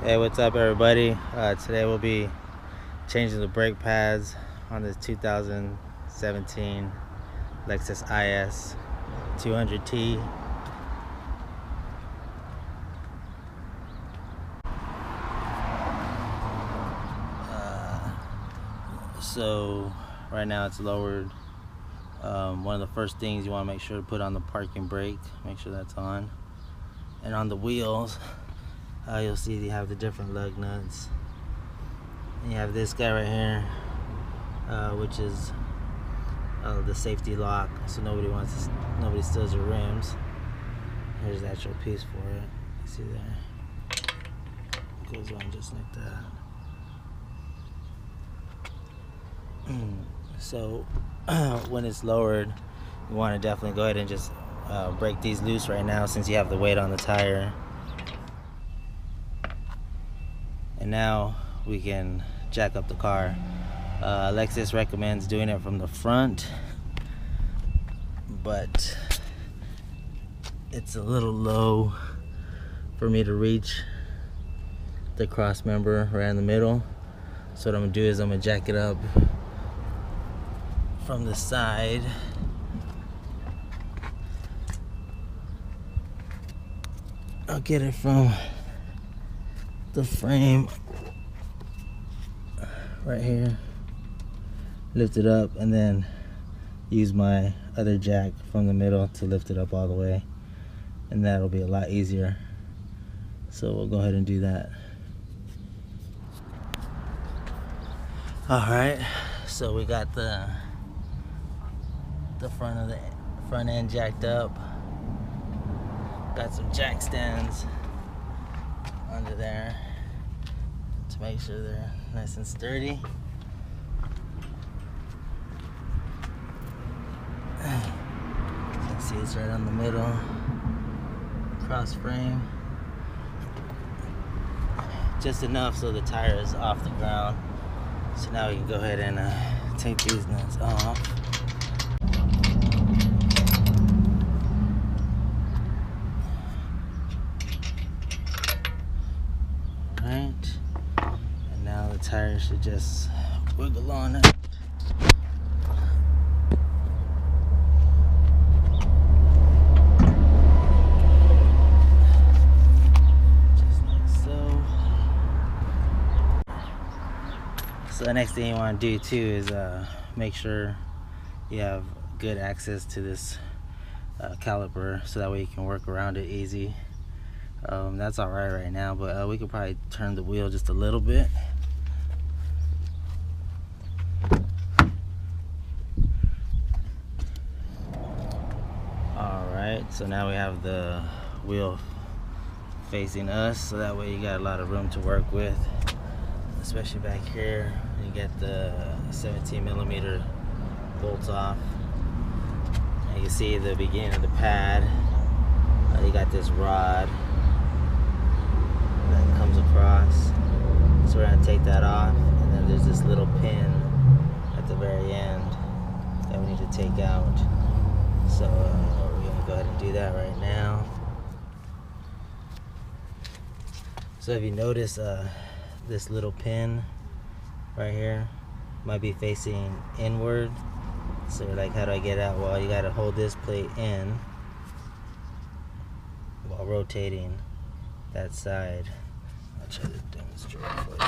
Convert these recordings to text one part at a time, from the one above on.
Hey, what's up everybody? Today we'll be changing the brake pads on this 2017 Lexus IS 200T. So right now it's lowered. One of the first things you want to make sure to put on the parking brake, make sure that's on. And on the wheels, you'll see you have the different lug nuts. And you have this guy right here, which is the safety lock, so nobody steals your rims. Here's the actual piece for it. You see there? It goes on just like that. So when it's lowered, you want to definitely go ahead and just break these loose right now, since you have the weight on the tire. And now we can jack up the car. Lexus recommends doing it from the front, but it's a little low for me to reach the cross member right in the middle. So what I'm gonna do is I'm gonna jack it up from the side. I'll get it from the frame right here, lift it up, and then use my other jack from the middle to lift it up all the way, and that'll be a lot easier. So we'll go ahead and do that. Alright, so we got the front end jacked up. Got some jack stands under there to make sure they're nice and sturdy. You can see it's right on the middle, cross frame, just enough so the tire is off the ground. So now we can go ahead and take these nuts off. Alright, and now the tire should just wiggle on it. Just like so. So the next thing you want to do too is make sure you have good access to this caliper, so that way you can work around it easy. That's alright right now, but we could probably turn the wheel just a little bit. Alright, so now we have the wheel facing us, so that way you got a lot of room to work with, especially back here. You get the 17mm bolts off. And you can see the beginning of the pad. You got this rod that comes across, so we're going to take that off, and then there's this little pin at the very end that we need to take out. So we're going to go ahead and do that right now. So if you notice, this little pin right here might be facing inward. So like, how do I get out? Well, you got to hold this plate in while rotating that side. I'll try to demonstrate for you.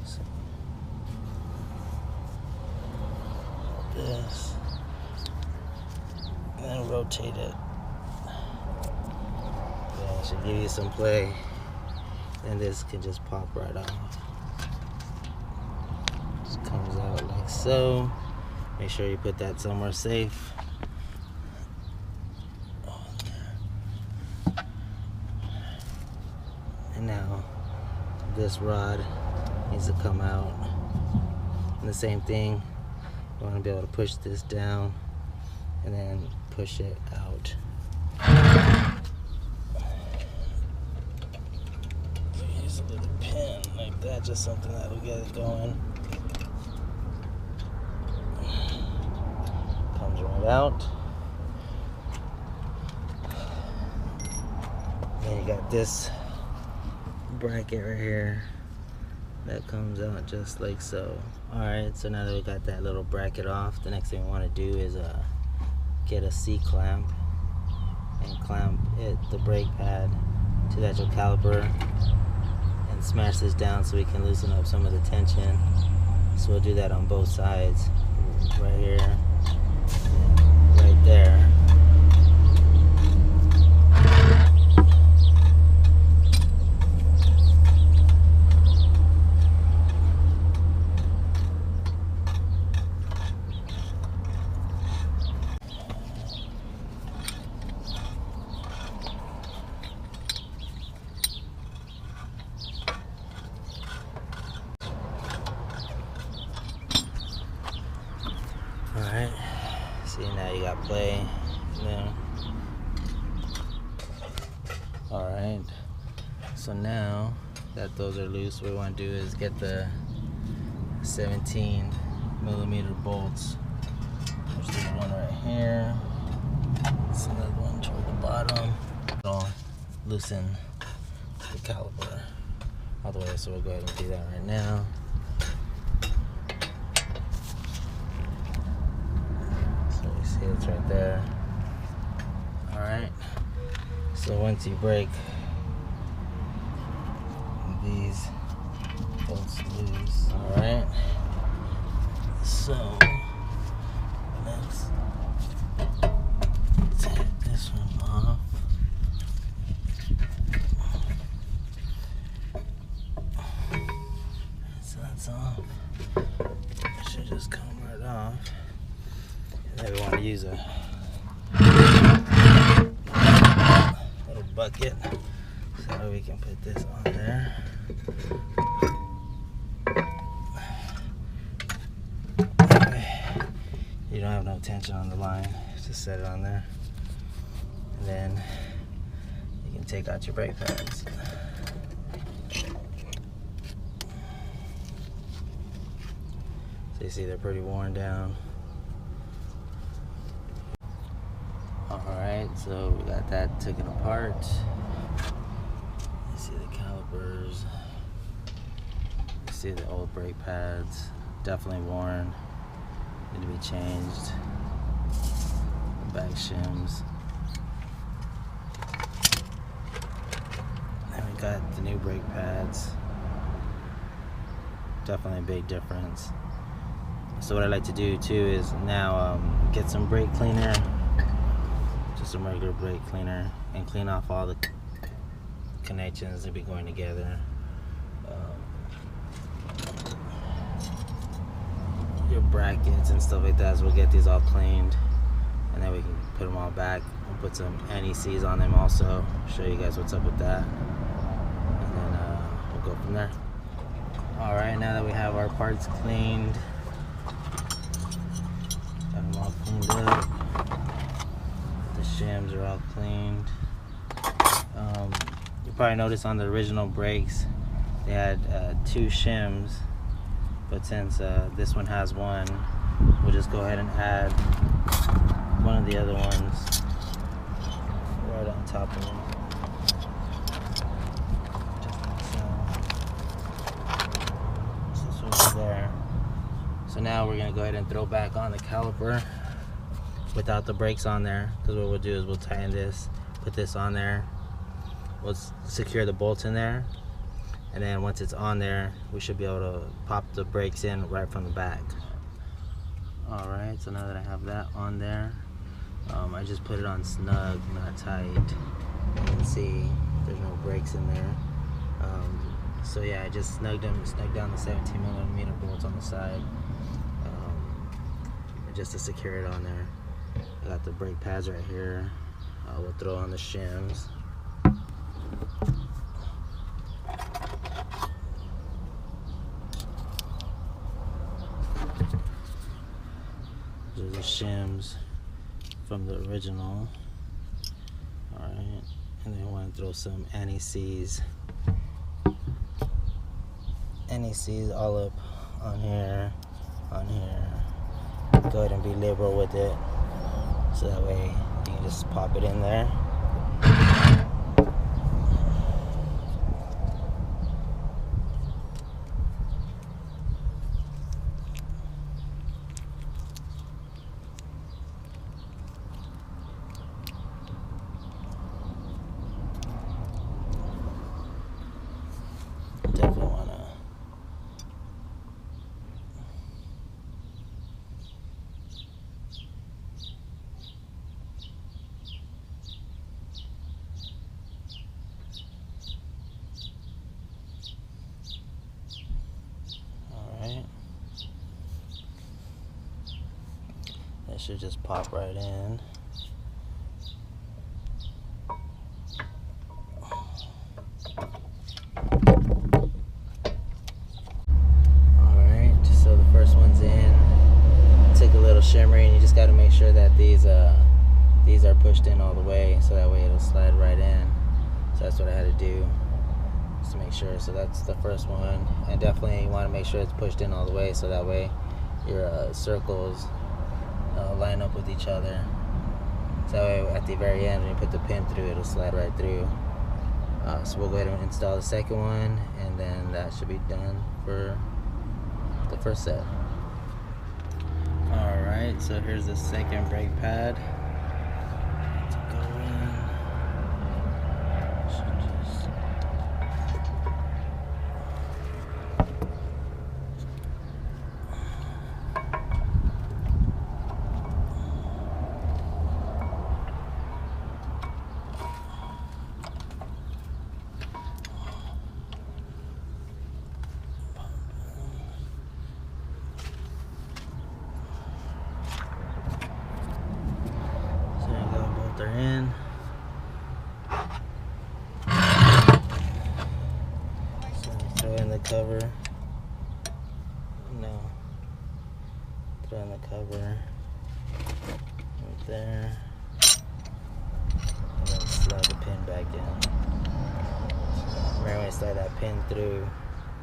So, this, and then rotate it. Yeah, it should give you some play, and this can just pop right off. Just comes out like so. Make sure you put that somewhere safe. And now this rod needs to come out. And the same thing, you want to be able to push this down and then push it out. Use a little pin like that, just something that'll get it going. Comes right out. then you got this bracket right here that comes out just like so. Alright, so now that we got that little bracket off, the next thing we want to do is get a C-clamp and clamp the brake pad to the actual caliper and smash this down so we can loosen up some of the tension. So we'll do that on both sides, right here, right there. Alright, see, now you got play there. Alright, so now that those are loose, what we want to do is get the 17mm bolts. There's this one right here. There's another one toward the bottom. It'll loosen the caliper all the way, so we'll go ahead and do that right now. See, it's right there. Alright, so once you break these bolts loose, alright, so let's take this one off. So that's off. It should just come right off. Then we want to use a little bucket so that we can put this on there. That way you don't have no tension on the line. Just set it on there. And then you can take out your brake pads. So you see they're pretty worn down. Alright, so we got that taken apart. You see the calipers. You see the old brake pads. Definitely worn. Need to be changed. The back shims. Then we got the new brake pads. Definitely a big difference. So what I like to do too is now get some brake cleaner. Some regular brake cleaner and clean off all the connections that be going together. Your brackets and stuff like that, so we'll get these all cleaned and then we can put them all back. We'll put some NECs on them also, show you guys what's up with that, and then we'll go from there. Alright, now that we have our parts cleaned, got them all cleaned up, shims are all cleaned. You probably noticed on the original brakes they had 2 shims, but since this one has one, we'll just go ahead and add one of the other ones right on top of it. Just like so. So this one there. So now we're gonna go ahead and throw back on the caliper without the brakes on there, because what we'll do is we'll tighten this, put this on there, we'll secure the bolts in there, and then once it's on there we should be able to pop the brakes in right from the back. Alright, so now that I have that on there, I just put it on snug, not tight. You can see there's no brakes in there. So yeah, I just snugged down the 17mm bolts on the side, just to secure it on there. I got the brake pads right here. We'll throw on the shims. These are the shims from the original. Alright, and then I want to throw some NECs. NECs all up on here, on here. Go ahead and be liberal with it, so that way you can just pop it in there. should just pop right in. Alright, so the first one's in. Took a little shimmery, and you just got to make sure that these are pushed in all the way, so that way it'll slide right in. So that's what I had to do, just to make sure. So that's the first one, and definitely you want to make sure it's pushed in all the way, so that way your circles line up with each other. So that way at the very end when you put the pin through, it'll slide right through. So we'll go ahead and install the second one, and then that should be done for the first set. Alright, so here's the second brake pad. To go in. Should just they're in. So throw in the cover. No. Throw in the cover right there. And then slide the pin back in. Remember when you slide that pin through,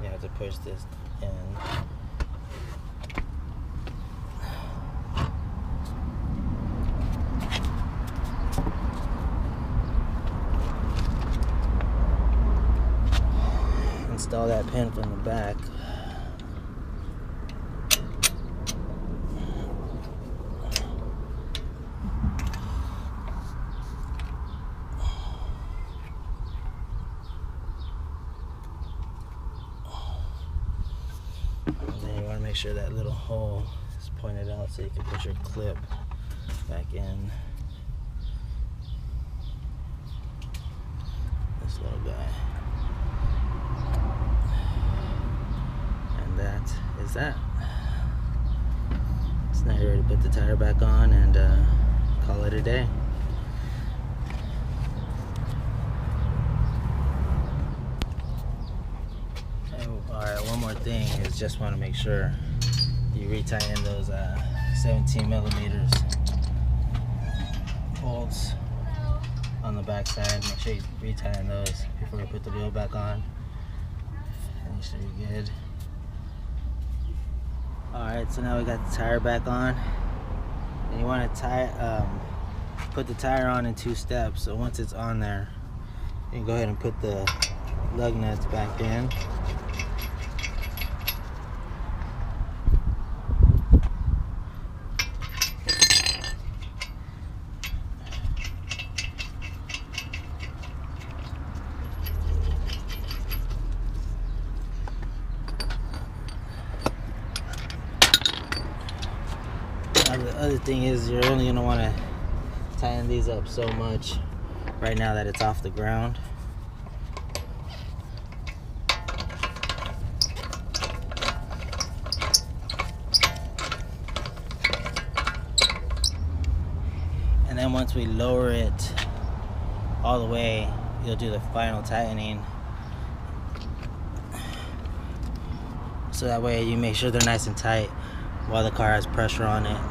you have to push this in. Install that pin from the back. And then you want to make sure that little hole is pointed out so you can put your clip back in. This little guy. That is that. So now you're ready to put the tire back on and call it a day. Alright, one more thing is just want to make sure you retighten those 17 millimeters bolts on the back side. Make sure you retighten those before you put the wheel back on. And you should be good. Alright, so now we got the tire back on, and you want to put the tire on in 2 steps. So once it's on there, you can go ahead and put the lug nuts back in. The other thing is you're only going to want to tighten these up so much right now that it's off the ground. And then once we lower it all the way, you'll do the final tightening. So that way you make sure they're nice and tight while the car has pressure on it.